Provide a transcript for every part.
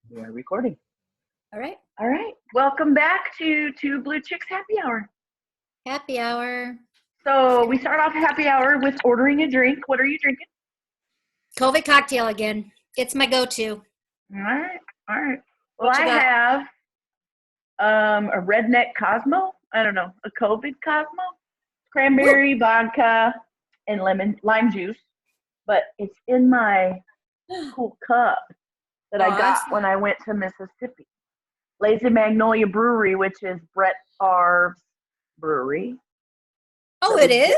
We are recording. All right. All right. Welcome back to Two Blue Chicks Happy Hour. Happy hour. So we start off happy hour with ordering a drink. What are you drinking? COVID cocktail again. It's my go-to. All right. All right. Well, What you I got? have a redneck Cosmo. I don't know, a COVID Cosmo, Woo! cranberry vodka, and lime juice. But it's in my cool cup that I got Awesome. when I went to Mississippi. Lazy Magnolia Brewery, which is Brett Favre's brewery. Oh, That it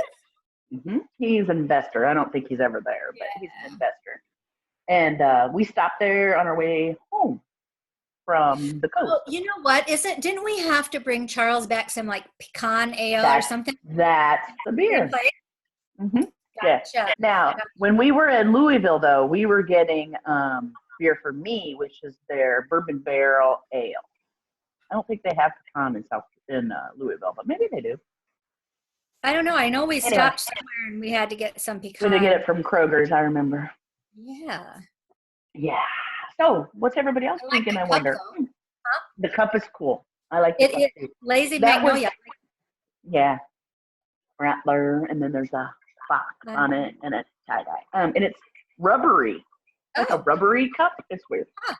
we is? get. He's an investor. I don't think he's ever there, but he's an investor. And we stopped there on our way home from the coast. Oh, you know what? Didn't we have to bring Charles back some like pecan ale or That's something? that's the Same beer. place? hmm Yeah. Gotcha. Now, when we were in Louisville, though, we were getting beer for me, which is their bourbon barrel ale. I don't think they have pecan in Louisville, but maybe they do. I don't know. I know we Anyway, stopped somewhere and we had to get some we had to get pecan. it from Kroger's. I remember. Yeah. Yeah. So, what's everybody else I like thinking? the I cup wonder. though. Huh? The cup is cool. I like the It cup is too. lazy That was magnolia. yeah, Rattler, and then there's a fox on Um, it and a tie dye. And it's rubbery, like a oh, rubbery cup. It's weird. huh.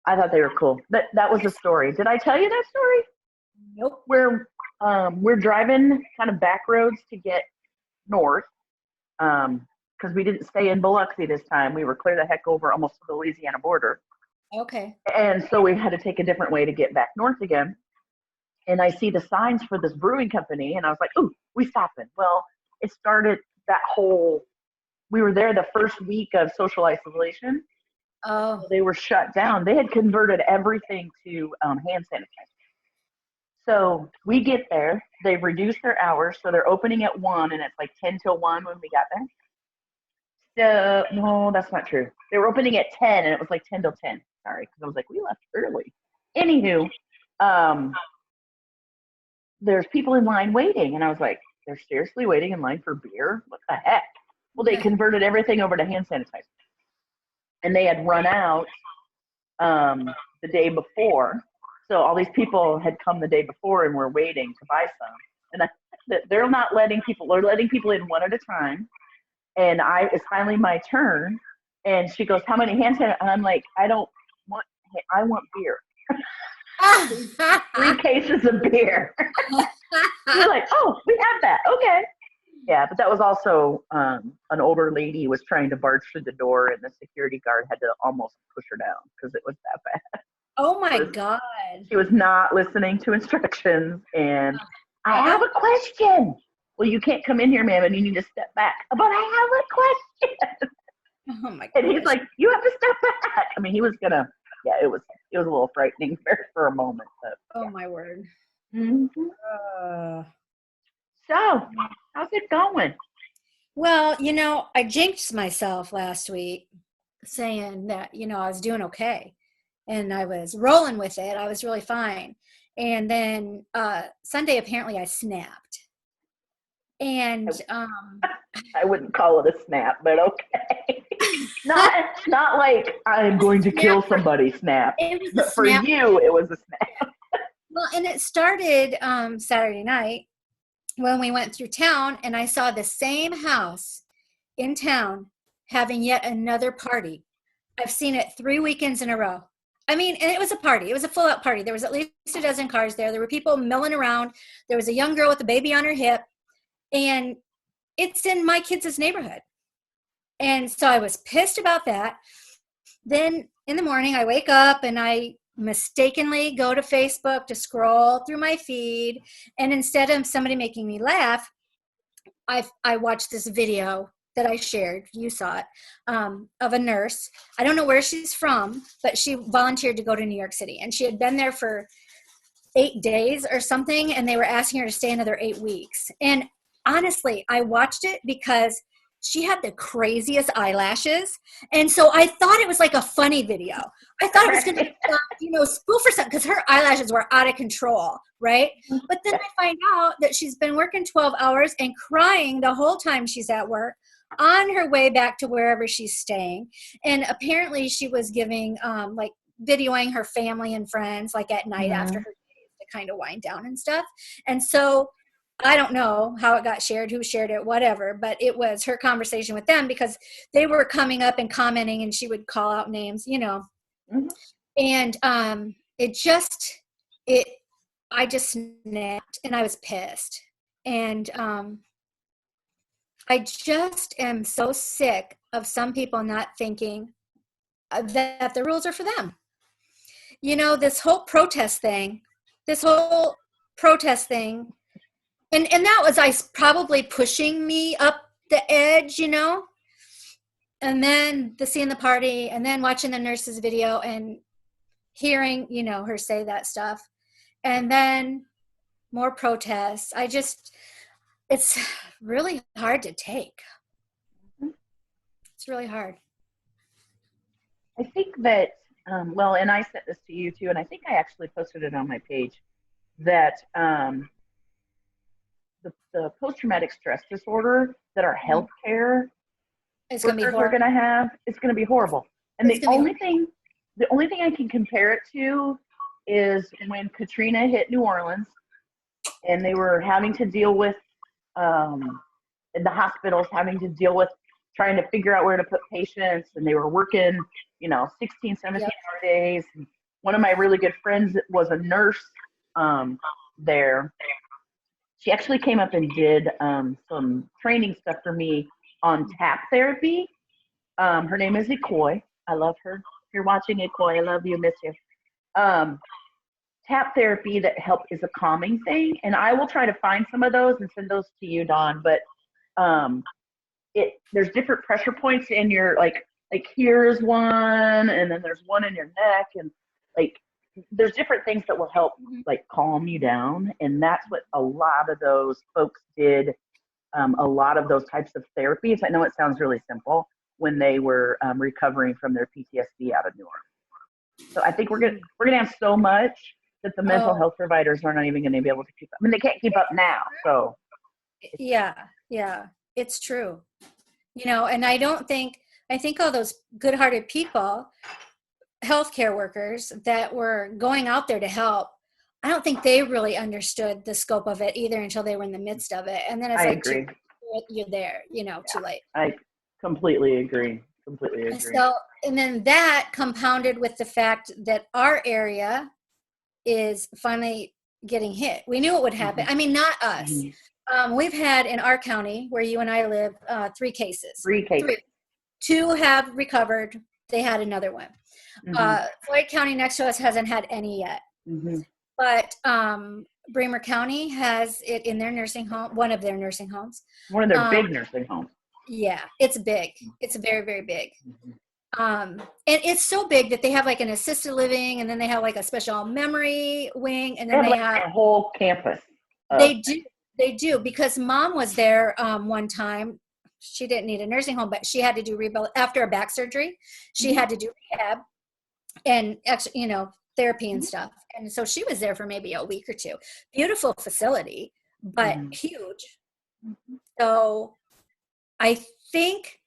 I thought they were cool. That was the story. Did I tell you that story? Nope. We're driving kind of back roads to get north. Because we didn't stay in Biloxi this time. We were clear the heck over almost to the Louisiana border. Okay. And so we had to take a different way to get back north again. And I see the signs for this brewing company, and I was like, "Ooh, we stopping." Well, it started that whole. We were there the first week of social isolation. Oh, They were shut down. They had converted everything to hand sanitizer. So we get there. They've reduced their hours, so they're opening at 1, and it's like 10 till 1 when we got there. No, that's not true. They were opening at 10, and it was like 10 till 10. Sorry, because I was like, we left early. Anywho, um, there's people in line waiting. And I was like, they're seriously waiting in line for beer? What the heck? Well, they converted everything over to hand sanitizer. And they had run out the day before. So all these people had come the day before and were waiting to buy some. And they're not letting people, they're letting people in one at a time. And it's finally my turn. And she goes, how many hand sanitizer? And I'm like, I want beer. Three cases of beer. You're like, oh, we have that. Okay. Yeah, but that was also an older lady was trying to barge through the door, and the security guard had to almost push her down because it was that bad. Oh my Was, God. she was not listening to instructions, and I have a question. Well, you can't come in here, ma'am, and you need to step back. But I have a question. Oh my And he's gosh. like, you have to step back. I mean, he was gonna. Yeah, it was a little frightening for a moment, but Oh my word. yeah. Uh, So, how's it going? well, I jinxed myself last week saying that, I was doing okay and I was rolling with it. I was really fine. And then Sunday, apparently I snapped. And I wouldn't call it a snap, but okay. Not like I'm going to snap kill somebody snap. it was a But for snap. you, it was a snap. Well, and it started Saturday night when we went through town and I saw the same house in town having yet another party. I've seen it 3 weekends in a row. I mean, and it was a party. It was a full out party. There was at least a dozen cars there. There were people milling around. There was a young girl with a baby on her hip. And it's in my kids' neighborhood. And so I was pissed about that. Then in the morning, I wake up and I mistakenly go to Facebook to scroll through my feed. And instead of somebody making me laugh, I watched this video that I shared, you saw it, of a nurse. I don't know where she's from, but she volunteered to go to New York City. And she had been there for 8 days or something, and they were asking her to stay another 8 weeks. And honestly, I watched it because she had the craziest eyelashes. And so I thought it was like a funny video. I thought it was going to, Right. spoof or something because her eyelashes were out of control, right? But then I find out that she's been working 12 hours and crying the whole time she's at work on her way back to wherever she's staying. And apparently she was giving like videoing her family and friends, like at night after her days to kind of wind down and stuff. And so I don't know how it got shared, who shared it, whatever, but it was her conversation with them because they were coming up and commenting, and she would call out names, and I just snapped, and I was pissed. And I just am so sick of some people not thinking that the rules are for them. This whole protest thing, and that was probably pushing me up the edge, and then seeing the party, and then watching the nurse's video and hearing, her say that stuff, and then more protests. It's really hard to take. It's really hard. I think that, and I sent this to you too, and I think I actually posted it on my page, that the post-traumatic stress disorder that our healthcare workers are going to have, it's going to be horrible. And the only thing I can compare it to is when Katrina hit New Orleans, and they were having to deal with in the hospitals, having to deal with trying to figure out where to put patients, and they were working 16, 17 hour days. And one of my really good friends was a nurse there. She actually came up and did some training stuff for me on tap therapy. Her name is Ikoy. I love her. If you're watching, Ikoy, I love you, miss you. Tap therapy that is a calming thing, and I will try to find some of those and send those to you, Dawn. But there's different pressure points in your like here's one, and then there's one in your neck, and there's different things that will help calm you down, and that's what a lot of those folks did. A lot of those types of therapies. I know it sounds really simple when they were recovering from their PTSD out of New Orleans. So I think we're gonna have so much that the mental health providers are not even going to be able to keep up. I mean, they can't keep up now. So yeah, it's true. And I think all those good-hearted people, healthcare workers that were going out there to help, I don't think they really understood the scope of it either until they were in the midst of it. And then it's agree. You're there, too late. I completely agree. So, and then that compounded with the fact that our area is finally getting hit. We knew it would happen. I mean, not us. We've had in our county where you and I live 3 cases. 3 cases. 2 have recovered. They had another one. Floyd County next to us hasn't had any yet. But Bremer County has it in their nursing home, one of their nursing homes. One of their big nursing homes. Yeah, it's big. It's very, very big. And it's so big that they have an assisted living, and then they have a special memory wing, and then they have a whole campus. They do, because Mom was there one time. She didn't need a nursing home, but she had to do after a back surgery. She had to do rehab and therapy and stuff. And so she was there for maybe a week or 2. Beautiful facility, but huge. So I think,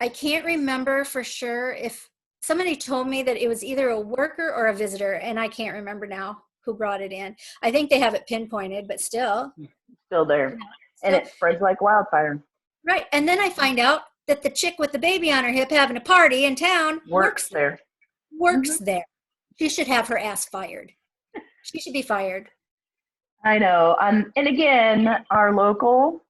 I can't remember for sure if somebody told me that it was either a worker or a visitor, and I can't remember now who brought it in. I think they have it pinpointed, but still there. And it spreads like wildfire. Right. And then I find out that the chick with the baby on her hip having a party in town works there. She should have her ass fired. She should be fired. I know. And again, our local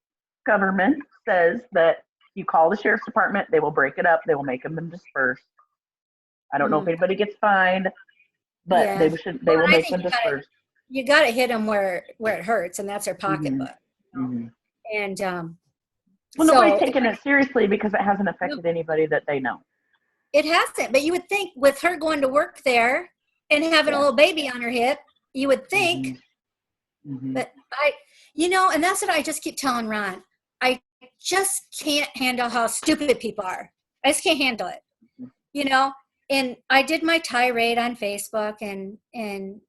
government says that you call the sheriff's department, they will break it up, they will make them disperse. I don't know if anybody gets fined, but they will make them disperse. You got to hit them where it hurts, and that's their pocketbook. And nobody's taking it seriously because it hasn't affected anybody that they know. It hasn't, but you would think with her going to work there and having a little baby on her hip, you would think. But and that's what I just keep telling Ron. I just can't handle how stupid people are. I just can't handle it. And I did my tirade on Facebook, and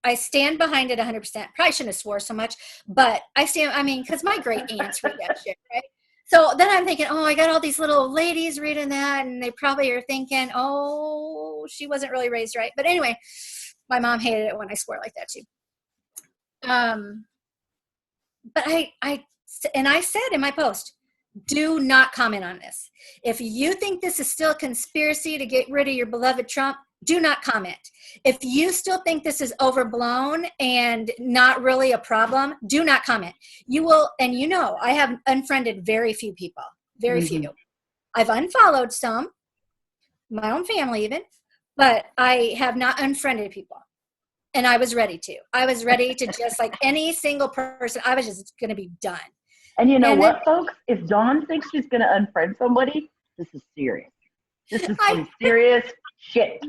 I stand behind it 100%. Probably shouldn't have swore so much, but because my great aunts read that shit, right? So then I'm thinking, oh, I got all these little ladies reading that, and they probably are thinking, oh, she wasn't really raised right. But anyway, my mom hated it when I swore like that too. But I said in my post, do not comment on this. If you think this is still a conspiracy to get rid of your beloved Trump, do not comment. If you still think this is overblown and not really a problem, do not comment. You will, and I have unfriended very few people, very few. I've unfollowed some, my own family even, but I have not unfriended people. And I was ready to. I was ready to just like any single person, I was just going to be done. And you know what, folks? If Dawn thinks she's going to unfriend somebody, this is serious. This is some serious shit.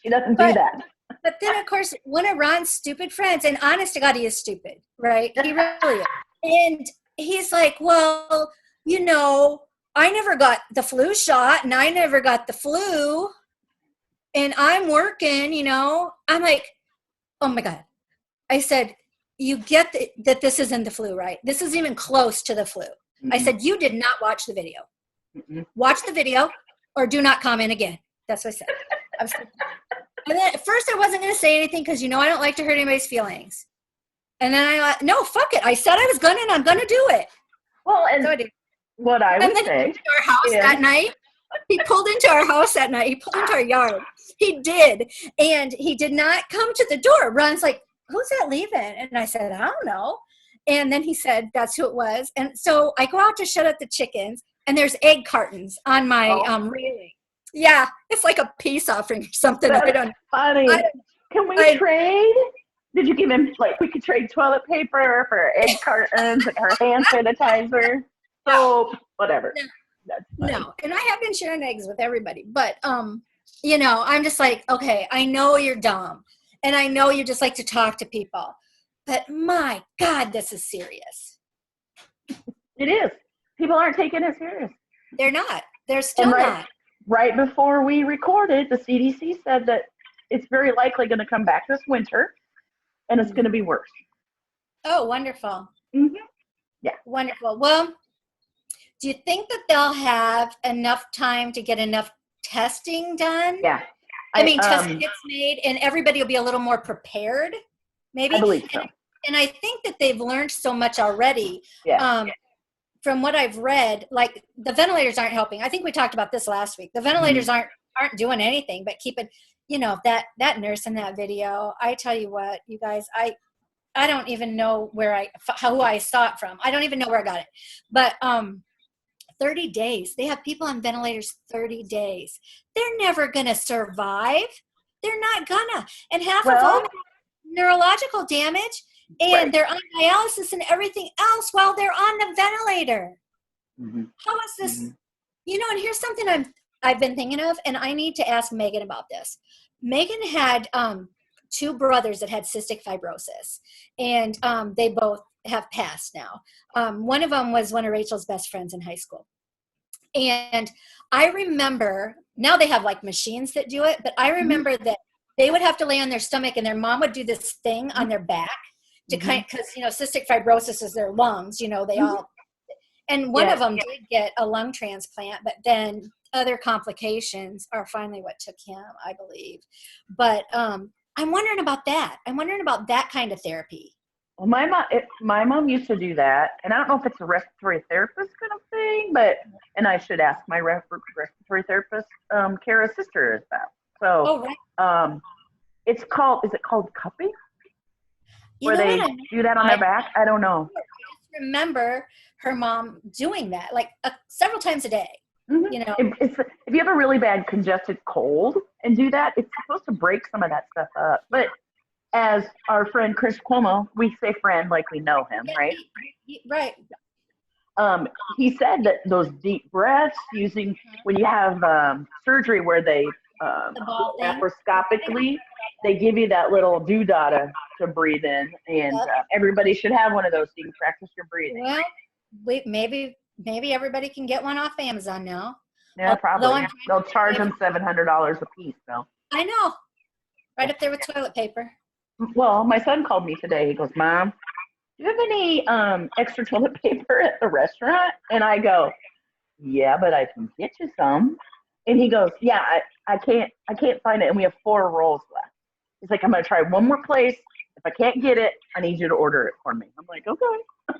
She doesn't do that. But then, of course, one of Ron's stupid friends, and honest to God, he is stupid, right? He really is. And he's like, well, I never got the flu shot, and I never got the flu, and I'm working, I'm like, oh, my God. I said, you get that this isn't the flu, right? This isn't even close to the flu. I said, you did not watch the video. Watch the video or do not comment again. That's what I said. And then at first I wasn't going to say anything because, I don't like to hurt anybody's feelings. And then I thought, no, fuck it. I said I was going to, and I'm going to do it. Well, and so what I would say to our house that night. He pulled into our house that night. He pulled into our yard. He did. And he did not come to the door. Ron's like, who's that leaving? And I said, I don't know. And then he said, that's who it was. And so I go out to shut up the chickens, and there's egg cartons on my railing. Yeah, it's like a peace offering or something. That's funny. Can we trade? Did you give him, we could trade toilet paper for egg cartons and her hand sanitizer, soap, whatever. No, and I have been sharing eggs with everybody. But, I'm just like, okay, I know you're dumb. And I know you just like to talk to people. But my God, this is serious. It is. People aren't taking it serious. They're not. They're still not. Right before we recorded, the CDC said that it's very likely going to come back this winter, and it's going to be worse. Oh, wonderful. Yeah. Wonderful. Well, do you think that they'll have enough time to get enough testing done? Yeah. Testing gets made, and everybody will be a little more prepared, maybe? I believe so. And I think that they've learned so much already. Yeah. From what I've read, like the ventilators aren't helping. I think we talked about this last week. The ventilators aren't doing anything but keeping, that nurse in that video. I tell you what, you guys, I don't even know who I saw it from. I don't even know where I got it. But 30 days. They have people on ventilators 30 days. They're never going to survive. They're not gonna. And half of them have neurological damage. And they're on dialysis and everything else while they're on the ventilator. How is this? And here's something I've been thinking of, and I need to ask Megan about this. Megan had two brothers that had cystic fibrosis, and they both have passed now. One of them was one of Rachel's best friends in high school. And I remember, now they have machines that do it, but I remember that they would have to lay on their stomach, and their mom would do this thing on their back. Because cystic fibrosis is their lungs, they all, and one of them did get a lung transplant, but then other complications are finally what took him, I believe. But I'm wondering about that. I'm wondering about that kind of therapy. Well, my mom used to do that, and I don't know if it's a respiratory therapist kind of thing, and I should ask my respiratory therapist, Kara's sister, is that. So, is it called cupping? Where they do that on their back? I don't know. I just remember her mom doing that several times a day. If you have a really bad congested cold and do that, it's supposed to break some of that stuff up. But as our friend Chris Cuomo, we say friend like we know him, right? Right. He said that those deep breaths using when you have surgery where they laparoscopically, they give you that little doodah to breathe in, and everybody should have one of those so you can practice your breathing. Well, maybe everybody can get one off Amazon now. Yeah, probably. They'll charge them $700 a piece, though. I know. Right up there with toilet paper. Well, my son called me today. He goes, Mom, do you have any extra toilet paper at the restaurant? And I go, yeah, but I can get you some. And he goes, yeah, I can't find it. And we have 4 rolls left. He's like, I'm going to try one more place. If I can't get it, I need you to order it for me. I'm like, okay.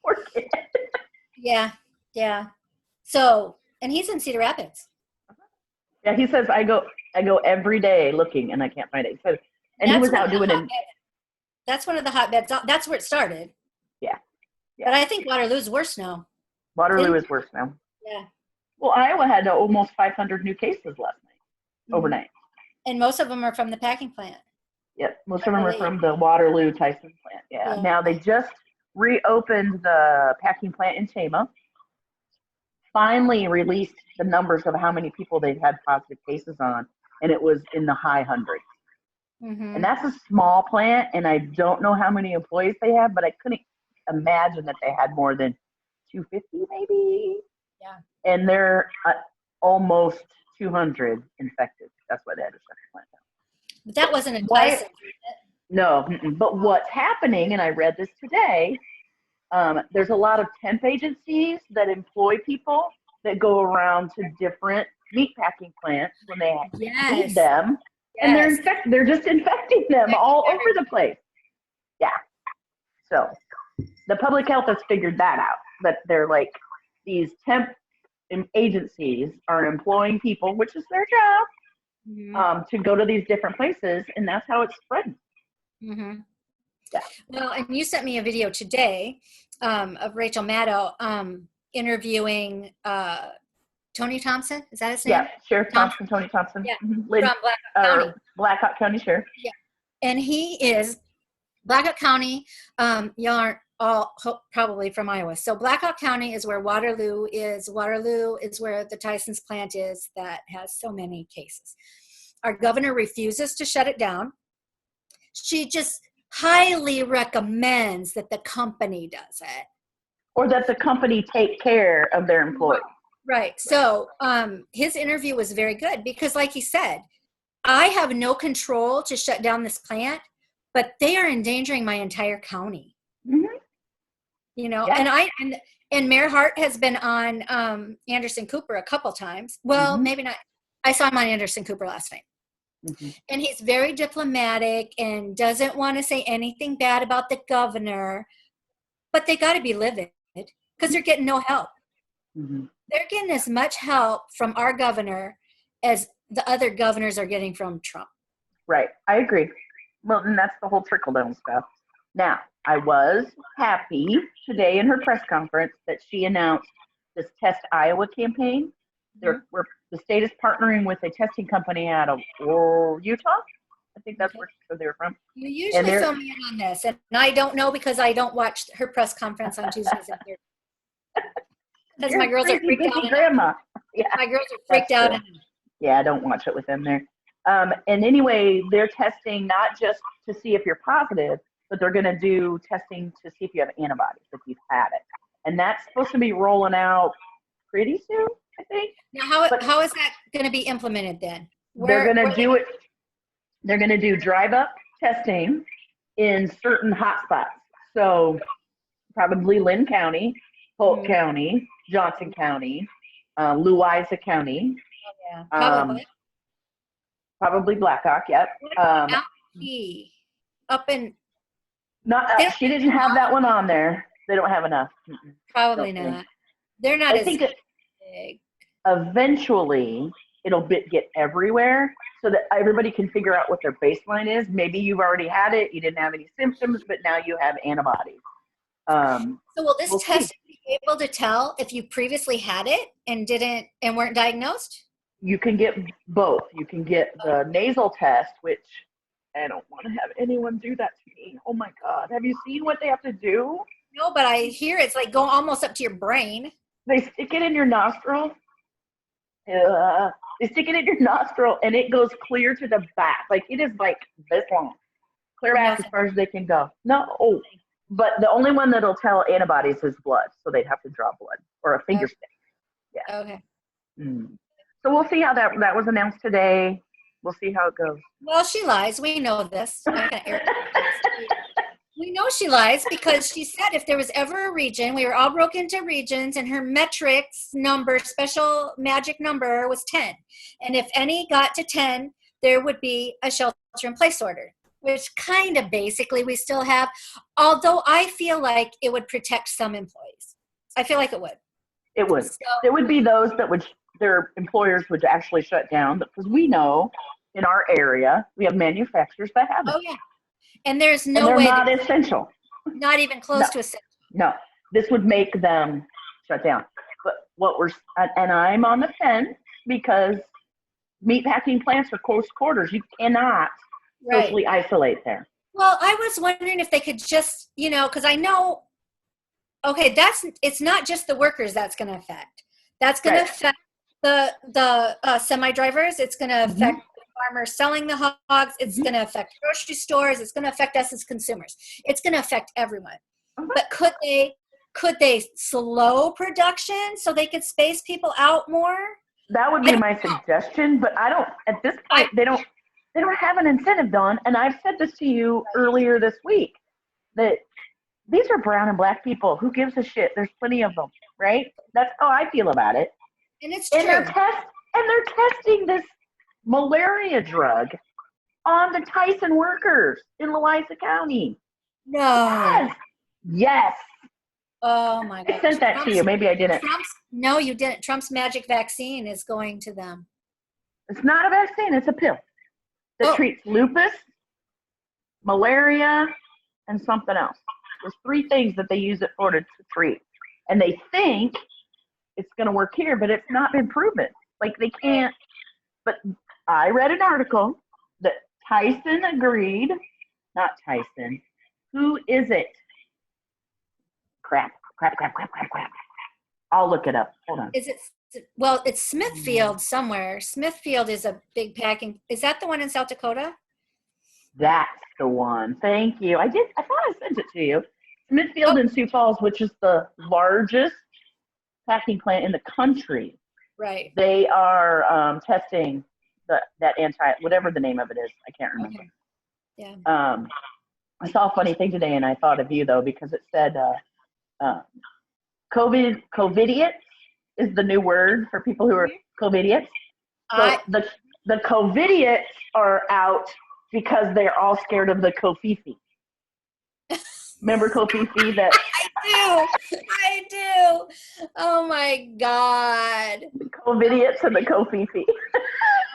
Poor kid. Yeah. Yeah. So, and he's in Cedar Rapids. Yeah, he says, I go every day looking and I can't find it. He said, and he was out doing it. That's one of the hotbeds. That's where it started. Yeah. But I think Waterloo's worse now. Waterloo is worse now. Yeah. Well, Iowa had almost 500 new cases last night, overnight. And most of them are from the packing plant. Yep, most of them are from the Waterloo Tyson plant. Yeah. Now they just reopened the packing plant in Tama. Finally released the numbers of how many people they've had positive cases on, and it was in the high hundreds. Mm-hmm. And that's a small plant, and I don't know how many employees they have, but I couldn't imagine that they had more than 250 maybe. Yeah. And they're almost 200 infected. That's why they had to shut the plant down. But that wasn't a Tyson. No, but what's happening, and I read this today, there's a lot of temp agencies that employ people that go around to different meat packing plants when they need them. Yes. And they're just infecting them all over the place. Yeah. So the public health has figured that out, that they're like, these temp agencies are employing people, which is their job, to go to these different places, and that's how it's spreading. Mm-hmm. Yeah. Well, and you sent me a video today of Rachel Maddow interviewing Tony Thompson. Is that his name? Yeah, Sheriff Thompson, Tony Thompson. Yeah, from Blackhawk County. Blackhawk County Sheriff. Yeah, and he is Blackhawk County. Y'all aren't all probably from Iowa. So Blackhawk County is where Waterloo is. Waterloo is where the Tyson's plant is that has so many cases. Our governor refuses to shut it down. She just highly recommends that the company does it. Or that the company take care of their employees. Right. So his interview was very good because, like he said, I have no control to shut down this plant, but they are endangering my entire county. Mm-hmm. You know, yes. And Mayor Hart has been on Anderson Cooper a couple times. Well, maybe not. I saw him on Anderson Cooper last night. Mm-hmm. And he's very diplomatic and doesn't want to say anything bad about the governor, but they got to be livid because they're getting no help. Mm-hmm. They're getting as much help from our governor as the other governors are getting from Trump. Right. I agree. Well, and that's the whole trickle-down stuff. Now, I was happy today in her press conference that she announced this Test Iowa campaign. The state is partnering with a testing company out of Utah. I think that's where they're from. You usually fill me in on this, and I don't know because I don't watch her press conference on Tuesdays and Thursdays. Because my girls are freaked out. Grandma. Yeah, my girls are freaked out. Yeah, I don't watch it with them there. And anyway, they're testing not just to see if you're positive, but they're going to do testing to see if you have antibodies, if you've had it. And that's supposed to be rolling out pretty soon, I think. Now, how is that going to be implemented then? They're going to do it. They're going to do drive-up testing in certain hotspots. So probably Lynn County, Polk County, Johnson County, Louisa County. Oh, yeah. Probably Blackhawk, yep. Up in... She didn't have that one on there. They don't have enough. Probably not. They're not as big. Eventually, it'll get everywhere so that everybody can figure out what their baseline is. Maybe you've already had it, you didn't have any symptoms, but now you have antibodies. So will this test be able to tell if you previously had it and weren't diagnosed? You can get both. You can get the nasal test, which I don't want to have anyone do that to me. Oh my God. Have you seen what they have to do? No, but I hear it's like going almost up to your brain. They stick it in your nostril. They stick it in your nostril and it goes clear to the back. Like it is like this long. Clear back as far as they can go. No. But the only one that'll tell antibodies is blood. So they'd have to draw blood or a finger stick. Yeah. Okay. So we'll see how that was announced today. We'll see how it goes. Well, she lies. We know this. I'm not gonna air We know she lies because she said if there was ever a region, we were all broken into regions, and her metrics number, special magic number, was 10. And if any got to 10, there would be a shelter-in-place order, which kind of basically we still have, although I feel like it would protect some employees. I feel like it would. It would. So, There would be those that would, their employers would actually shut down because we know in our area we have manufacturers that have it. oh, yeah. And there's And no they're way, not essential. not even close No. to essential. No, this would make them shut down. But what we're, and I'm on the fence because meatpacking plants are close quarters. You cannot socially isolate there. Well, I was wondering if they could just, because I know, okay, it's not just the workers that's going to affect. That's going to affect the semi-drivers. It's going to affect the farmers selling the hogs. It's going to affect grocery stores. It's going to affect us as consumers. It's going to affect everyone. But could they slow production so they could space people out more? That would be my suggestion, but I don't, at this point, they don't have an incentive, Dawn. And I've said this to you earlier this week, that these are brown and black people. Who gives a shit? There's plenty of them, right? That's how I feel about it. And it's and true. They're testing this malaria drug on the Tyson workers in Loiza County. No. Yes. Oh my gosh. I sent that to you. Maybe I didn't. No, you didn't. Trump's magic vaccine is going to them. It's not a vaccine. It's a pill that treats lupus, malaria, and something else. There's 3 things that they use it for to treat. And they think it's going to work here, but it's not been proven. Like they can't. But I read an article that Tyson agreed. Not Tyson. Who is it? Crap. I'll look it up. Hold on. Is it? Well, it's Smithfield somewhere. Smithfield is a big packing. Is that the one in South Dakota? That's the one. Thank you. I thought I sent it to you. Smithfield in Sioux Falls, which is the largest packing plant in the country. Right. They are testing that whatever the name of it is. I can't remember. Okay. Yeah. I saw a funny thing today, and I thought of you though because it said COVIDiots is the new word for people who are COVIDiots. So the COVIDiots are out because they're all scared of the Kofifi. Remember Kofifi? That I do. Oh my God. The COVIDiots and the Kofifi.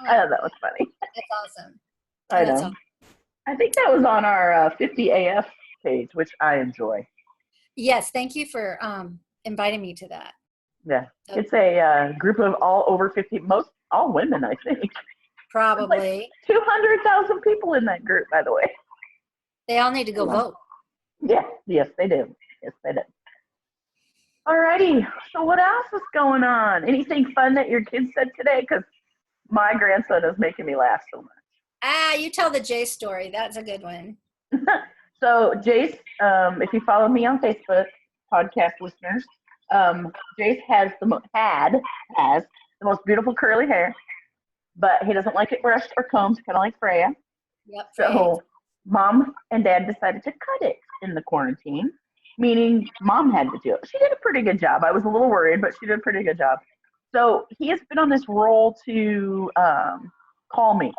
I thought that was funny. That's awesome. I know. Awesome. I think that was on our 50 AF page, which I enjoy. Yes, thank you for inviting me to that. Yeah, it's a group of all over 50, all women, I think. Probably. Like 200,000 people in that group, by the way. They all need to go vote. Yeah, yes, they do. Yes, they do. All righty. So what else is going on? Anything fun that your kids said today? Because my grandson is making me laugh so much. You tell the Jace story. That's a good one. So Jace, if you follow me on Facebook, podcast listeners, Jace has the most beautiful curly hair, but he doesn't like it brushed or combed, kind of like Freya. Yep. So Mom and Dad decided to cut it in the quarantine, meaning Mom had to do it. She did a pretty good job. I was a little worried, but she did a pretty good job. So he has been on this roll to call me.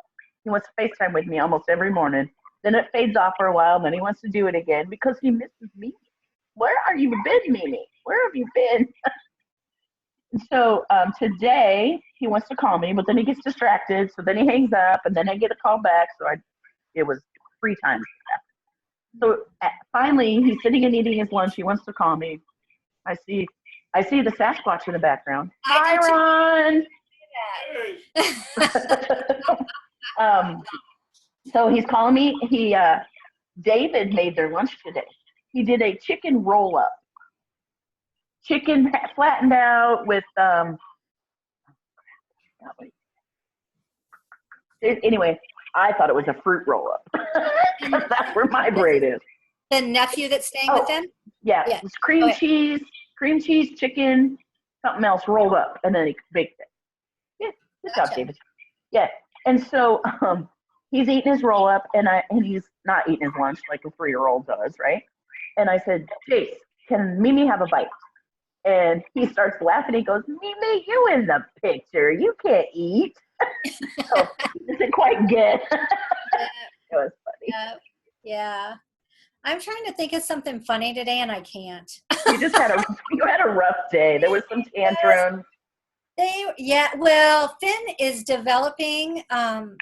He wants to FaceTime with me almost every morning. Then it fades off for a while. Then he wants to do it again because he misses me. Where are you been, Mimi? Where have you been? So today he wants to call me, but then he gets distracted. So then he hangs up, and then I get a call back. So it was 3 times. So finally, he's sitting and eating his lunch. He wants to call me. I see the Sasquatch in the background. Hi, Ron. So he's calling me. David made their lunch today. He did a chicken roll-up. Chicken flattened out with anyway, I thought it was a fruit roll-up. That's where my brain is. The nephew that's staying with them? Yeah. It was cream cheese, chicken, something else rolled up, and then he baked it. Yeah, good job, David. Yeah. And so he's eating his roll up, and he's not eating his lunch like a 3-year-old does, right? And I said, Chase, can Mimi have a bite? And he starts laughing. He goes, Mimi, you in the picture. You can't eat. So he doesn't quite get. It was funny. Yeah. I'm trying to think of something funny today, and I can't. You had a rough day. There was some tantrums. Well, Finn is developing her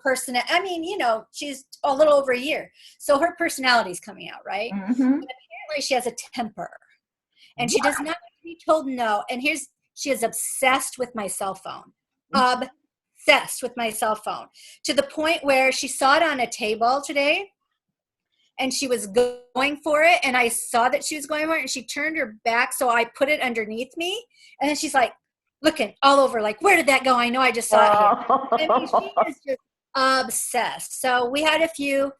personality. I mean, she's a little over a year, so her personality's coming out, right? Mm-hmm. But apparently she has a temper, and she does not like to be told no. And she is obsessed with my cell phone. Obsessed with my cell phone, to the point where she saw it on a table today, and she was going for it, and I saw that she was going for it, and she turned her back, so I put it underneath me, and then she's like looking all over, like, where did that go? I know I just saw it here. I mean, she is just obsessed. So we had a few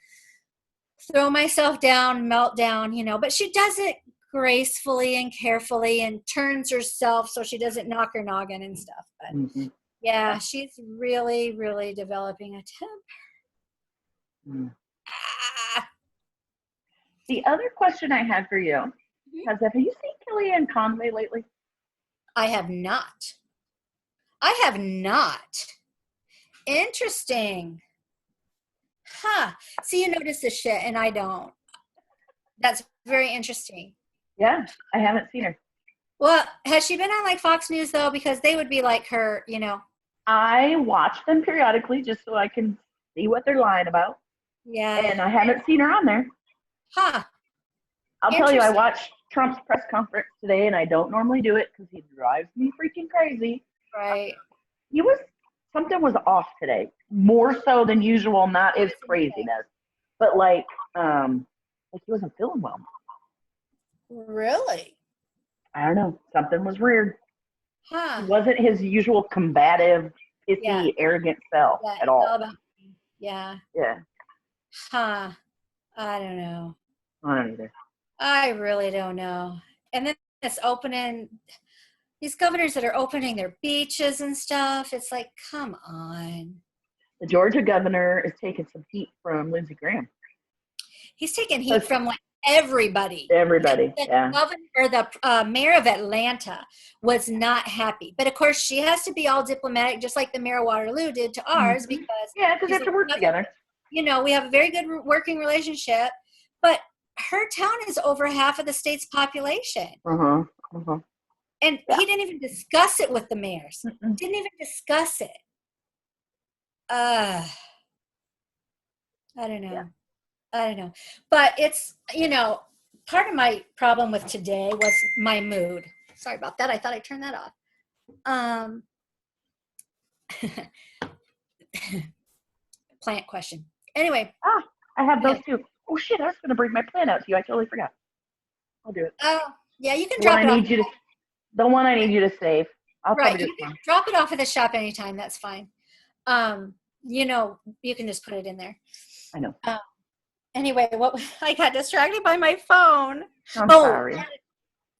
throw myself down, meltdown, but she does it gracefully and carefully and turns herself so she doesn't knock her noggin and stuff. But yeah, she's really, really developing a temper. The other question I had for you have you seen Kellyanne Conway lately? I have not. Interesting. Huh. See, you notice this shit and I don't. That's very interesting. Yeah, I haven't seen her. Well, has she been on like Fox News though? Because they would be like her, I watch them periodically just so I can see what they're lying about. Yeah. And I haven't seen her on there. Huh. I'll tell you, I watched Trump's press conference today, and I don't normally do it because he drives me freaking crazy. Right. Something was off today, more so than usual, not his craziness, but like he wasn't feeling well. Really? I don't know. Something was weird. Huh. He wasn't his usual combative, pissy, arrogant self at all. Yeah. Yeah. Huh. I don't know. I don't either. I really don't know. And then it's opening, these governors that are opening their beaches and stuff. It's like, come on. The Georgia governor is taking some heat from Lindsey Graham. He's taking heat from like everybody. Everybody, the governor, or the mayor of Atlanta was not happy. But of course, she has to be all diplomatic, just like the mayor of Waterloo did to ours, because they have to work together. We have a very good working relationship, but her town is over half of the state's population. And he didn't even discuss it with the mayors. Didn't even discuss it. I don't know. Yeah. I don't know. But it's, part of my problem with today was my mood. Sorry about that. I thought I turned that off. Plant question. Anyway. I have those too. Oh shit, I was going to bring my plant out to you. I totally forgot. I'll do it. Oh, yeah, you can drop it off. The one I need you to save. I'll right, you can drop it off at the shop anytime. That's fine. You can just put it in there. I know. Anyway, I got distracted by my phone. I'm sorry.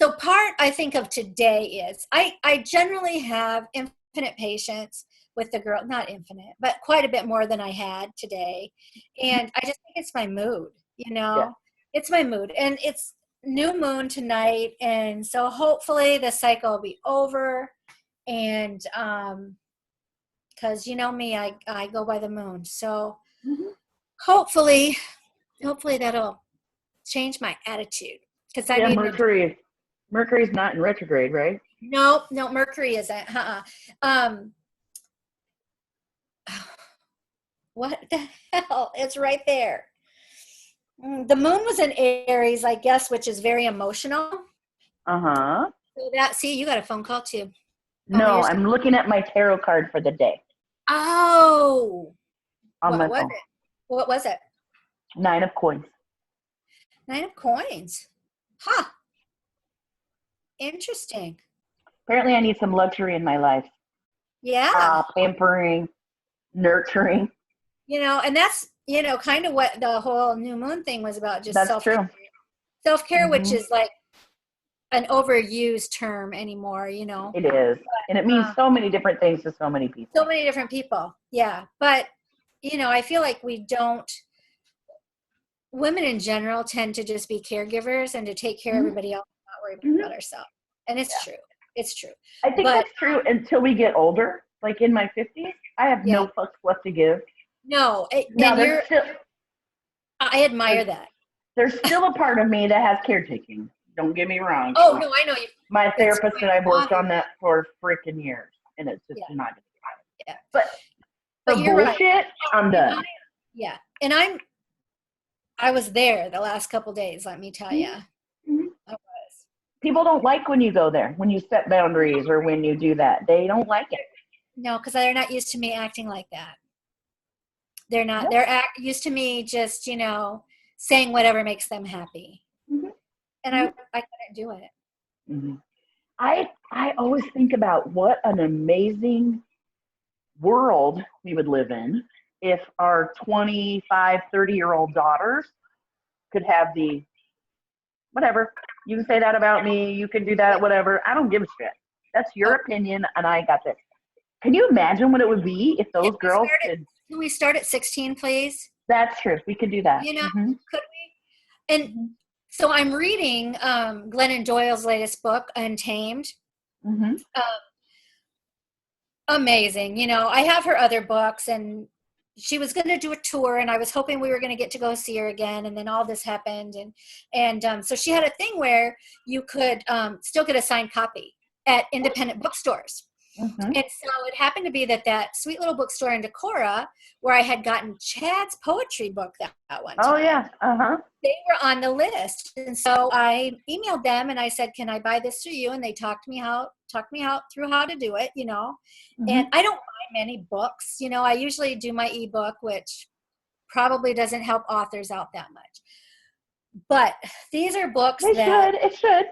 So part I think of today is I generally have infinite patience with the girl, not infinite, but quite a bit more than I had today. And I just think it's my mood, It's my mood. And it's new moon tonight. And so hopefully the cycle will be over. And because you know me, I go by the moon. So hopefully that'll change my attitude. Because Mercury's not in retrograde, right? No, Mercury isn't. What the hell? It's right there. The moon was in Aries, I guess, which is very emotional. So you got a phone call too. No, I'm looking at my tarot card for the day. Oh. On my phone. What was it? 9 of coins. 9 of coins. Huh. Interesting. Apparently I need some luxury in my life. Yeah. Pampering, nurturing. And that's, kind of what the whole new moon thing was about. Just that's self-care. True. Self-care, which is like an overused term anymore, It is. And it means so many different things to so many people. So many different people. Yeah. But I feel like women in general tend to just be caregivers and to take care of everybody else, not worry about ourselves. And it's true. It's true. I think that's true until we get older. Like in my 50s, I have no fucks left to give. No, Now, I admire that. There's still a part of me that has caretaking. Don't get me wrong. Oh, no, I know you. My therapist and I've worked on that for freaking years, and it's just not going to yeah. But the bullshit, right. I'm done. Yeah, and I was there the last couple days, let me tell you. Mm-hmm. I was. People don't like when you go there, when you set boundaries or when you do that. They don't like it. No, because they're not used to me acting like that. They're not. Nope. They're used to me just, saying whatever makes them happy. Mm-hmm. And I couldn't do it. Mm-hmm. I always think about what an amazing world we would live in if our 25, 30-year-old daughters could have the whatever. You can say that about me. You can do that, whatever. I don't give a shit. That's your opinion, and I got this. Can you imagine what it would be if those girls could? Can we start at 16, please? That's true. We could do that. Could we? And so I'm reading Glennon Doyle's latest book, Untamed. Mm-hmm. Amazing. I have her other books, and she was going to do a tour, and I was hoping we were going to get to go see her again, and then all this happened, and so she had a thing where you could still get a signed copy at independent bookstores. Mm-hmm. And so it happened to be that sweet little bookstore in Decorah, where I had gotten Chad's poetry book that one time. Oh, yeah. Uh-huh. They were on the list. And so I emailed them and I said, can I buy this through you? And they talked me out through how to do it, Mm-hmm. And I don't buy many books. I usually do my ebook, which probably doesn't help authors out that much. But these are books It should.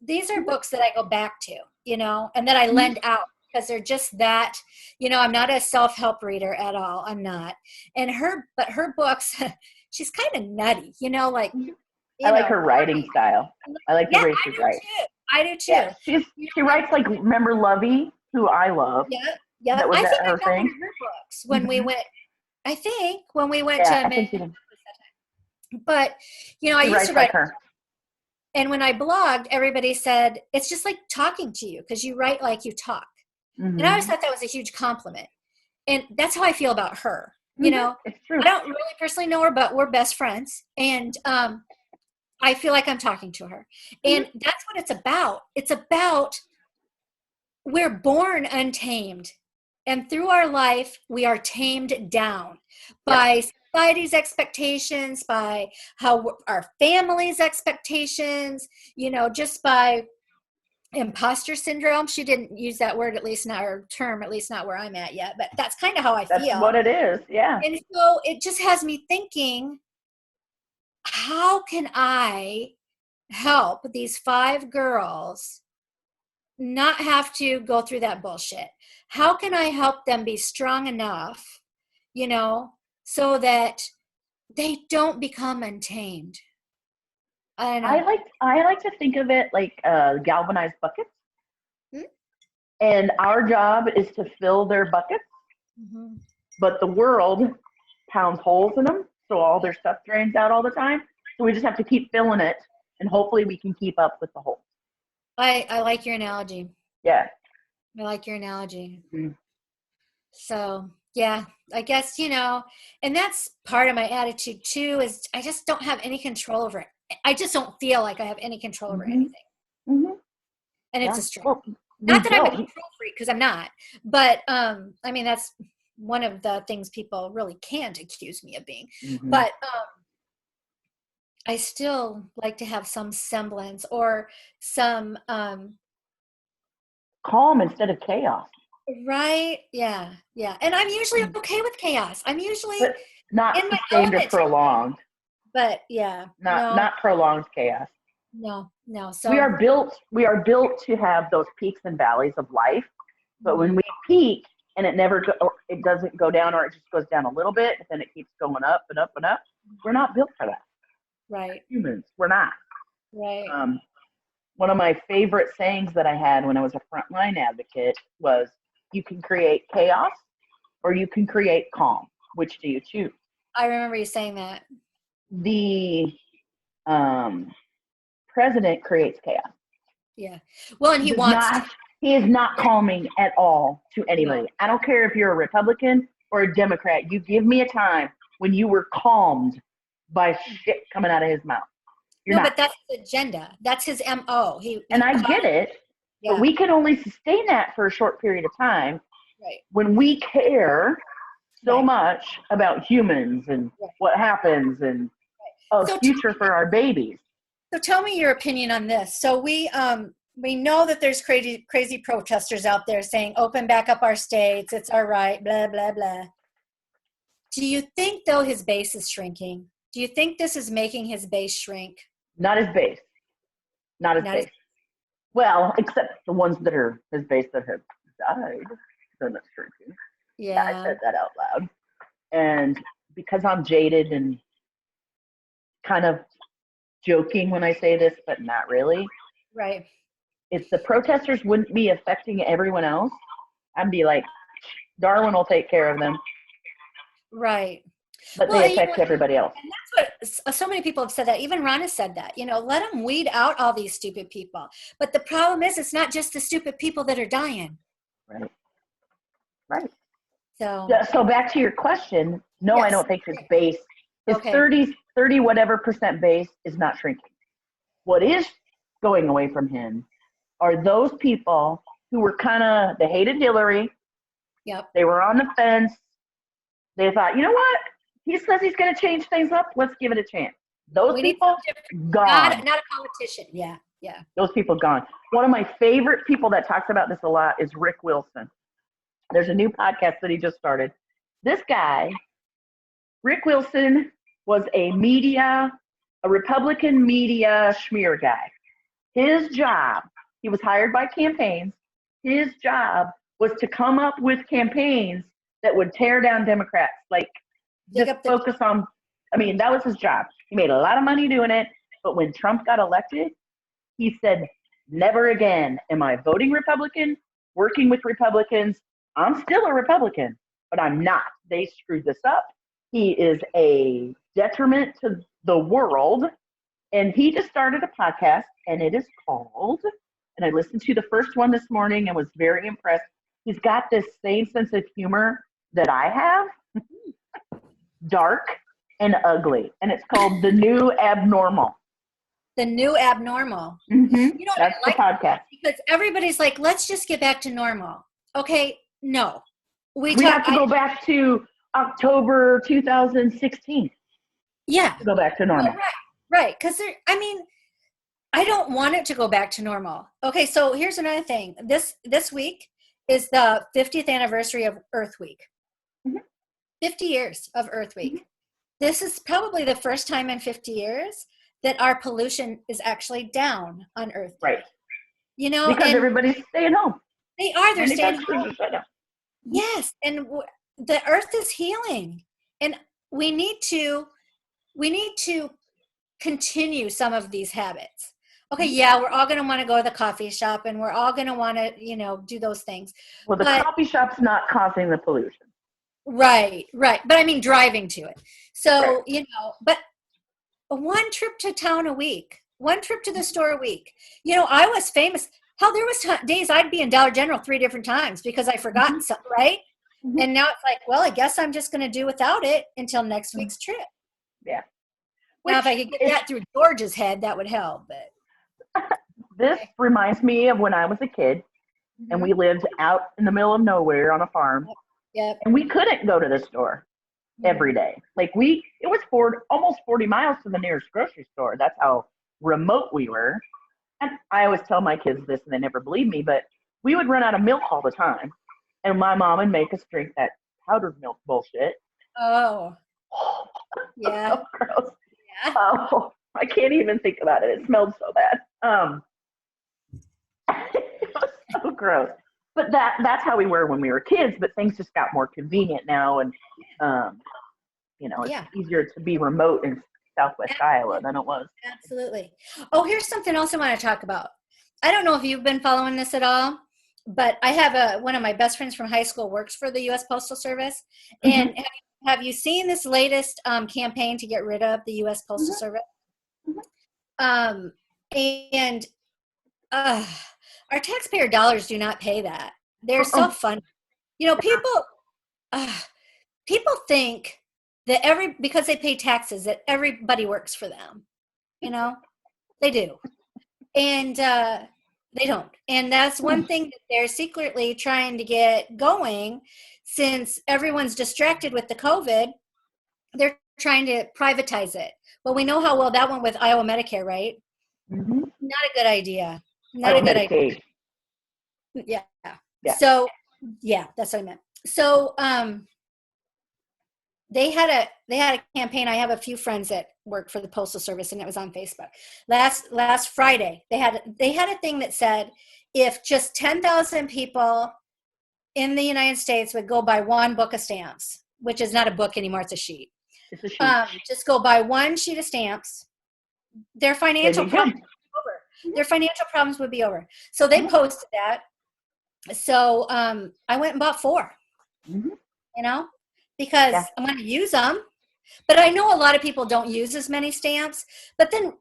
These are books that I go back to, and that I lend out because they're just that, I'm not a self-help reader at all. I'm not. But her books, she's kind of nutty, like. I like her writing style. I like the way she writes. I do too. Yeah, she writes like, remember Lovey, who I love. Yeah. That was I think her I got thing. her books when we went. I think when we went to. But I used to write like her. And when I blogged, everybody said, it's just like talking to you because you write like you talk. Mm-hmm. And I always thought that was a huge compliment. And that's how I feel about her. It's true. I don't really personally know her, but we're best friends. And I feel like I'm talking to her. And that's what it's about. It's about we're born untamed. And through our life, we are tamed down by society's expectations, by how our family's expectations, just by imposter syndrome. She didn't use that word, at least not, or term, at least not where I'm at yet, but that's kind of how I feel. That's what it is. Yeah. And so it just has me thinking, how can I help these 5 girls not have to go through that bullshit? How can I help them be strong enough, so that they don't become untamed? I don't know. I like to think of it like galvanized buckets. Mm-hmm. And our job is to fill their buckets. Mm-hmm. But the world pounds holes in them, so all their stuff drains out all the time. So we just have to keep filling it, and hopefully we can keep up with the holes. I like your analogy. Yeah. I like your analogy. Mm-hmm. So, yeah, I guess, and that's part of my attitude too, is I just don't have any control over it. I just don't feel like I have any control over anything. Mm-hmm. And it's a struggle. Well, not that I'm a control freak, because I'm not. But, that's one of the things people really can't accuse me of being. Mm-hmm. But I still like to have some semblance or some calm instead of chaos. Right? Yeah. And I'm usually okay with chaos. I'm usually not sustained or prolonged. But yeah, not prolonged chaos. No. So we are built to have those peaks and valleys of life. But when we peak and it doesn't go down, or it just goes down a little bit, and then it keeps going up and up and up, we're not built for that. Right. Humans, we're not. Right. One of my favorite sayings that I had when I was a frontline advocate was, you can create chaos or you can create calm. which do you choose? I remember you saying that. The president creates chaos. Yeah. Well, and He is not calming at all to anybody. No. I don't care if you're a Republican or a Democrat. You give me a time when you were calmed by shit coming out of his mouth. You're not. But that's his agenda. That's his MO. I get it, but we can only sustain that for a short period of time. Right. When we care so much about humans and what happens and a future for our babies. So tell me your opinion on this. So we know that there's crazy protesters out there saying, open back up our states, it's our right, blah, blah, blah. Do you think, though, his base is shrinking? Do you think this is making his base shrink? Not his base. Not his base. Well, except the ones that are his base that have died. Then it's shrinking. Yeah. I said that out loud. And because I'm jaded and kind of joking when I say this, but not really. Right. If the protesters wouldn't be affecting everyone else, I'd be like, Darwin will take care of them. Right. But they affect everybody else. And that's what so many people have said that. Even Ron has said that. Let them weed out all these stupid people. But the problem is, it's not just the stupid people that are dying. Right. Right. So back to your question, no, yes. I don't think his base, his 30 whatever percent base is not shrinking. What is going away from him are those people who were they hated Hillary. Yep. They were on the fence. They thought, you know what? He says he's going to change things up. Let's give it a chance. Those people, gone. Not a politician. Yeah. Yeah. Those people gone. One of my favorite people that talks about this a lot is Rick Wilson. There's a new podcast that he just started. This guy, Rick Wilson, was a Republican media schmear guy. His job, he was hired by campaigns. His job was to come up with campaigns that would tear down Democrats. Like, just focus on, that was his job. He made a lot of money doing it. But when Trump got elected, he said, never again am I voting Republican, working with Republicans. I'm still a Republican, but I'm not. They screwed this up. He is a detriment to the world. And he just started a podcast, and it is called, and I listened to the first one this morning and was very impressed. He's got this same sense of humor that I have, dark and ugly. And it's called The New Abnormal. The New Abnormal. Mm-hmm. That's the podcast. Because everybody's like, let's just get back to normal. Okay, no. We have to go back to October 2016. Yeah. To go back to normal. Right. Because I don't want it to go back to normal. Okay, so here's another thing. This week is the 50th anniversary of Earth Week. Mm-hmm. 50 years of Earth Week. Mm-hmm. This is probably the first time in 50 years that our pollution is actually down on Earth. Right. Because everybody's staying home. They're staying home. Yes, and the Earth is healing, and we need to continue some of these habits. Okay, yeah, we're all going to want to go to the coffee shop, and we're all going to want to, do those things. Well, the coffee shop's not causing the pollution. Right. But driving to it. So, but one trip to town a week, one trip to the store a week. I was famous. Hell, there was days I'd be in Dollar General 3 different times because I forgot something, right? Mm-hmm. And now it's like, well, I guess I'm just going to do without it until next week's trip. Yeah. Now, if I could get that through George's head, that would help. But this reminds me of when I was a kid, and we lived out in the middle of nowhere on a farm. Yep. And we couldn't go to the store every day. Like it was almost 40 miles to the nearest grocery store. That's how remote we were. And I always tell my kids this, and they never believe me, but we would run out of milk all the time. And my mom would make us drink that powdered milk bullshit. Oh. Yeah. So gross. Yeah. Oh, I can't even think about it. It smelled so bad. It was so gross. But that's how we were when we were kids, but things just got more convenient now, and it's easier to be remote in Southwest Iowa than it was. Absolutely. Oh, here's something else I want to talk about. I don't know if you've been following this at all, but I have one of my best friends from high school works for the U.S. Postal Service. And have you seen this latest campaign to get rid of the U.S. Postal Service? Um, and our taxpayer dollars do not pay that. They're so fun. You know, people think that because they pay taxes that everybody works for them. You know, they do, and they don't. And that's one thing that they're secretly trying to get going, since everyone's distracted with the COVID. They're trying to privatize it. Well, we know how well that went with Iowa Medicare, right? Mm-hmm. Not a good idea. Not a good idea. Yeah. So, yeah, that's what I meant. So, they had a campaign. I have a few friends that work for the Postal Service, and it was on Facebook. Last Friday, they had a thing that said, if just 10,000 people in the United States would go buy one book of stamps, which is not a book anymore, it's a sheet. It's a sheet. Just go buy one sheet of stamps. Their financial problems would be over. Their financial problems would be over. So they posted that. So I went and bought 4. You know, because I'm going to use them. But I know a lot of people don't use as many stamps. But then,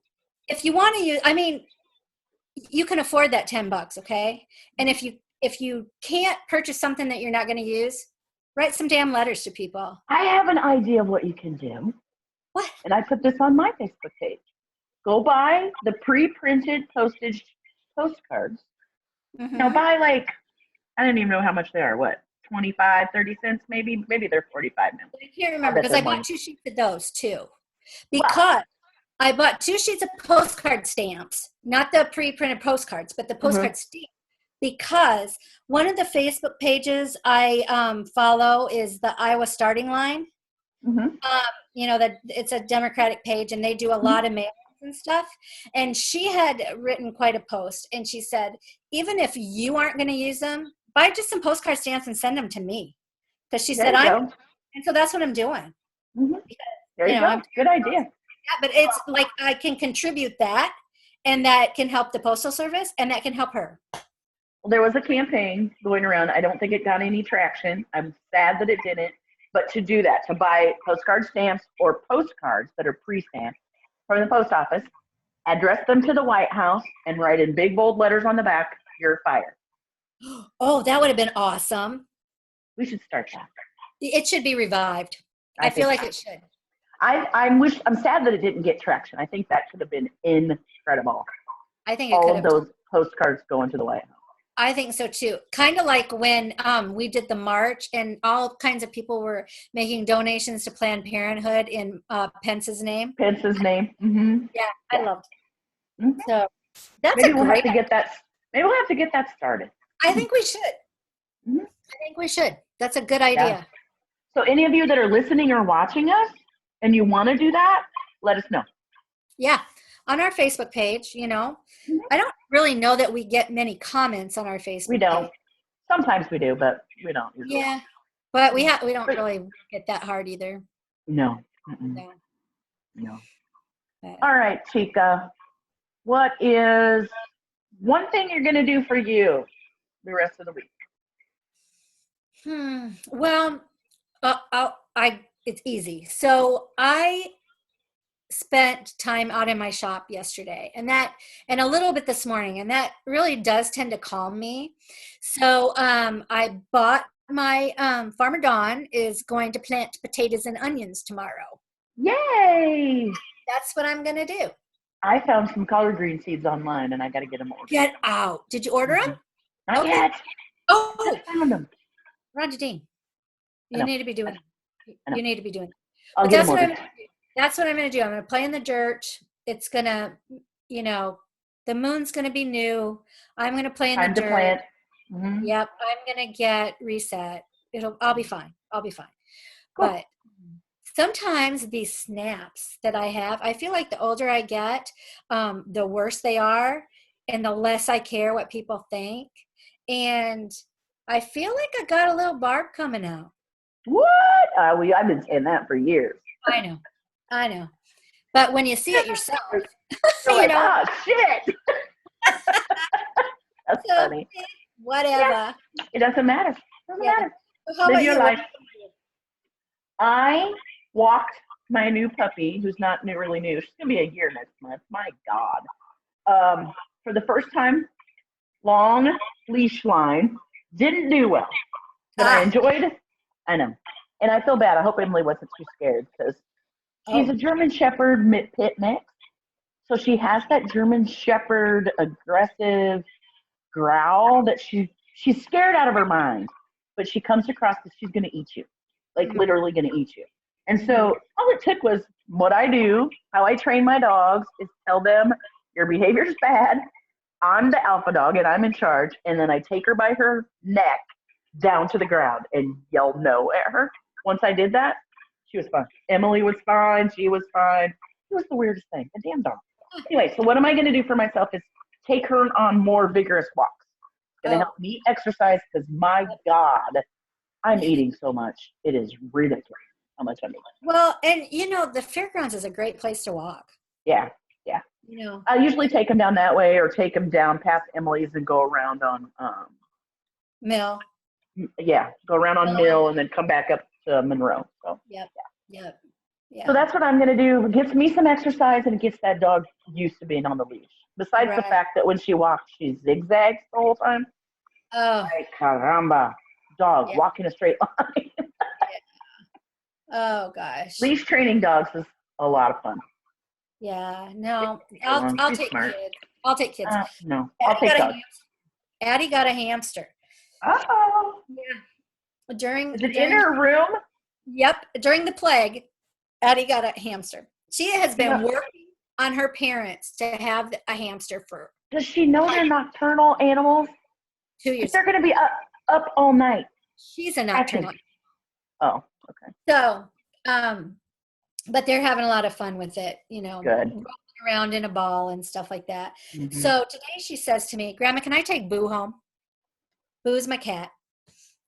if you want to use, I mean, you can afford that $10, okay? And if you can't purchase something that you're not going to use, write some damn letters to people. I have an idea of what you can do. What? And I put this on my Facebook page. Go buy the pre-printed postage postcards. Now buy like, I don't even know how much they are. What, 25, 30 cents maybe? Maybe they're 45 now. I can't remember because I bought 2 sheets of those too. Because I bought 2 sheets of postcard stamps, not the pre-printed postcards, but the postcard stamps. Because one of the Facebook pages I follow is the Iowa Starting Line. You know, that it's a Democratic page, and they do a lot of mailings and stuff. And she had written quite a post, and she said, even if you aren't going to use them, buy just some postcard stamps and send them to me. Because she said, and so that's what I'm doing. Because, there you go. Good idea. Yeah, but it's like I can contribute that, and that can help the Postal Service, and that can help her. Well, there was a campaign going around. I don't think it got any traction. I'm sad that it didn't. But to do that, to buy postcard stamps or postcards that are pre-stamped from the post office, address them to the White House, and write in big bold letters on the back, "You're fired." Oh, that would have been awesome. We should start that. It should be revived. I feel like it should. I'm sad that it didn't get traction. I think that should have been incredible. I think it all could of have. Those postcards going to the White House. I think so too. Kind of like when we did the march, and all kinds of people were making donations to Planned Parenthood in Pence's name. Pence's name. Mm-hmm. Yeah, I loved it. Mm-hmm. So that's maybe we'll have to get that. Maybe we'll have to get that started. I think we should. Mm-hmm. I think we should. That's a good idea. Yeah. So any of you that are listening or watching us and you want to do that, let us know. Yeah. On our Facebook page, you know. I don't really know that we get many comments on our Facebook We don't. page. Sometimes we do, but we don't usually. Yeah. But we don't really get that hard either. No. No. All right, Chica. What is one thing you're going to do for you the rest of the week? Well, it's easy. So I spent time out in my shop yesterday, and a little bit this morning, and that really does tend to calm me. So I bought my Farmer Dawn is going to plant potatoes and onions tomorrow. Yay! That's what I'm going to do. I found some collard green seeds online, and I got to get them ordered. Get out! Did you order them? Not yet. Oh, I found them. Roger Dean, you need to be doing. You need to be doing. I'll get them ordered. That's what I'm going to do. I'm going to play in the dirt. It's going to, the moon's going to be new. I'm going to play in the dirt. Time to plant. Mm-hmm. Yep. I'm going to get reset. I'll be fine. Cool. But sometimes these snaps that I have, I feel like the older I get, the worse they are, and the less I care what people think. And I feel like I got a little barb coming out. What? I've been saying that for years. I know. But when you see it yourself, oh, shit. That's funny. Whatever. Yeah, it doesn't matter. Live your life. I walked my new puppy, who's not really new. She's gonna be a year next month. My God. For the first time, long leash line. Didn't do well, but I Ah, enjoyed. I know, and I feel bad. I hope Emily wasn't too scared because she's a oh, German Shepherd pit mix. So she has that German Shepherd aggressive growl that she's scared out of her mind, but she comes across that she's going to eat you, like mm, literally going to eat you. And mhm. so all it took was what I do, how I train my dogs is tell them your behavior's bad. I'm the alpha dog and I'm in charge. And then I take her by her neck down to the ground and yell no at her. Once I did that, she was fine. Emily was fine. She was fine. It was the weirdest thing. A damn dog. Anyway, so what am I going to do for myself is take her on more vigorous walks. It's going to Oh, help me exercise because my God, I'm eating so much. It is ridiculous how much I'm eating. well, and the fairgrounds is a great place to walk. Yeah, yeah. You know, I usually take them down that way or take them down past Emily's and go around on, Mill. yeah, go around on Oh, Mill and then come back up to Monroe. So, yep, yep, so yeah. that's what I'm going to do. It gets me some exercise and it gets that dog used to being on the leash. Besides the Right. fact that when she walks, she zigzags the whole time. Oh, Ay, caramba. Dog yeah, walking a straight line. yeah. Oh gosh. Leash training dogs is a lot of fun. Yeah. It No, takes so long. I'll She's take smart. kids. I'll take kids. No, I'll Addie take got a dogs. Addie got a hamster. Oh, Yeah. During is it in during her room? Yep, during the plague, Addie got a hamster. She has You been know, working on her parents to have a hamster for does she know they're nocturnal animals? two Like years. they're going to be up all night She's a hatching. nocturnal. Oh, okay, So, um, but they're having a lot of fun with it, good. rolling around in a ball and stuff like that. Hmm. So today she says to me, Grandma, can I take Boo home? Boo's my cat.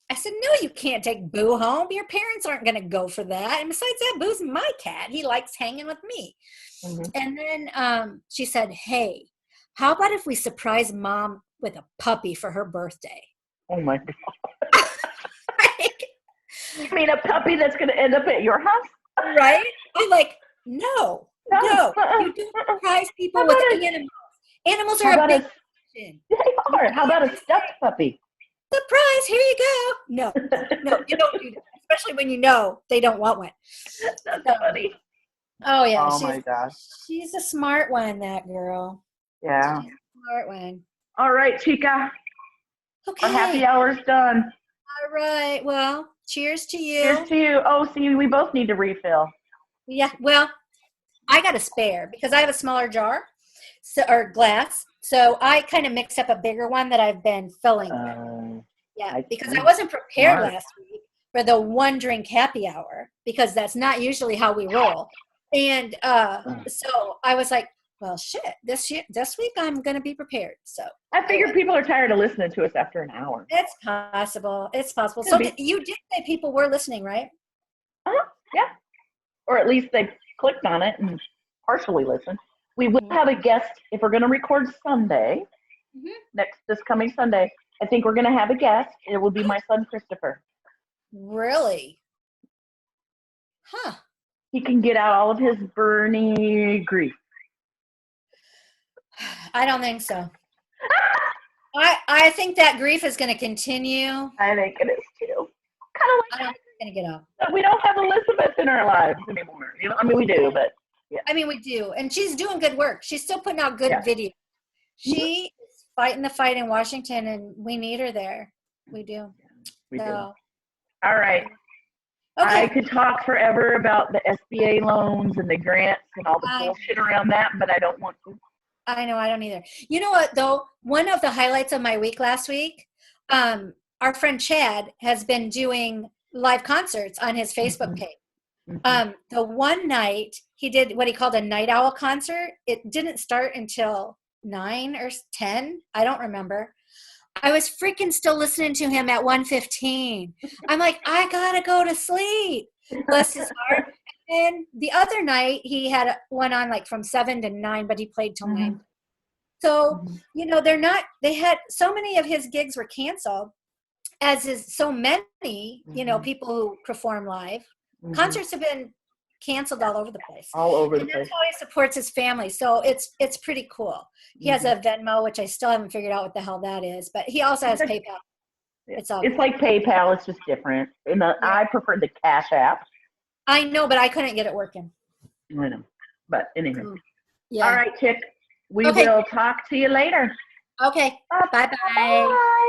I said, no, you can't take Boo home. Your parents aren't going to go for that. And besides that, Boo's my cat. He likes hanging with me. Hmm. And then she said, hey, how about if we surprise Mom with a puppy for her birthday? Oh my God. You mean a puppy that's going to end up at your house? Right? I'm like, no, No. no. You don't surprise How people with about a animals. Animals how are a about big a question. they You are. How can't about a just stuffed say, puppy? surprise, here you go. No, no, you don't do that. Especially when you know they don't want one. That's So, funny. oh yeah, Oh my gosh. she's a smart one, that girl. Yeah. She's a smart one. All right, Chica. Our Okay. happy hour's done. All right. Well, cheers to Cheers you. to you. Oh, see, we both need to refill. Yeah. Well, I got a spare because I have a smaller jar, or glass. So I kind of mixed up a bigger one that I've been filling with. Yeah, I because I see. wasn't prepared Smart. last week for the one drink happy hour because that's not usually how we roll. And so I was like, well, shit, this week I'm going to be prepared. So I I figured went. people are tired of listening to us after an hour. It's possible. It's possible. Could So be. you did say people were listening, right? Yeah. Or at least they clicked on it and partially listened. We will Mm-hmm. have a guest if we're going to record Sunday, Mm-hmm. this coming Sunday. I think we're going to have a guest. It will be my son, Christopher. Really? Huh. He can get out all of his Bernie grief. I don't think so. I think that grief is going to continue. I think it is too. Kind of I don't think it's going to get off. like we don't have Elizabeth in our lives anymore. You know, I mean, we do, but yeah. I mean, we do. And she's doing good work. She's still putting out good Yeah. videos. She is fighting the fight in Washington, and we need her there. We do. We do. So, All right. okay. I could talk forever about the SBA loans and the grants and all the bullshit around that, but I don't want to. I know, I don't either. You know what, though? One of the highlights of my week last week, our friend Chad has been doing live concerts on his Facebook page. The one night he did what he called a night owl concert. It didn't start until 9 or 10. I don't remember. I was freaking still listening to him at 1:15. I'm like, I gotta go to sleep. Bless his heart. And the other night he had one on like from 7 to 9, but he played till 9. So, they had so many of his gigs were canceled, as is so many, people who perform live Concerts have been canceled all over the place. All over the And place. that's how he supports his family. So it's pretty cool. He has a Venmo, which I still haven't figured out what the hell that is, but he also has PayPal. It's all good. like PayPal. It's just different. And I prefer the Cash App. I know, but I couldn't get it working. I know. But anyway. Yeah. All right, Chick. We will talk to you later. Okay. Bye-bye. Bye.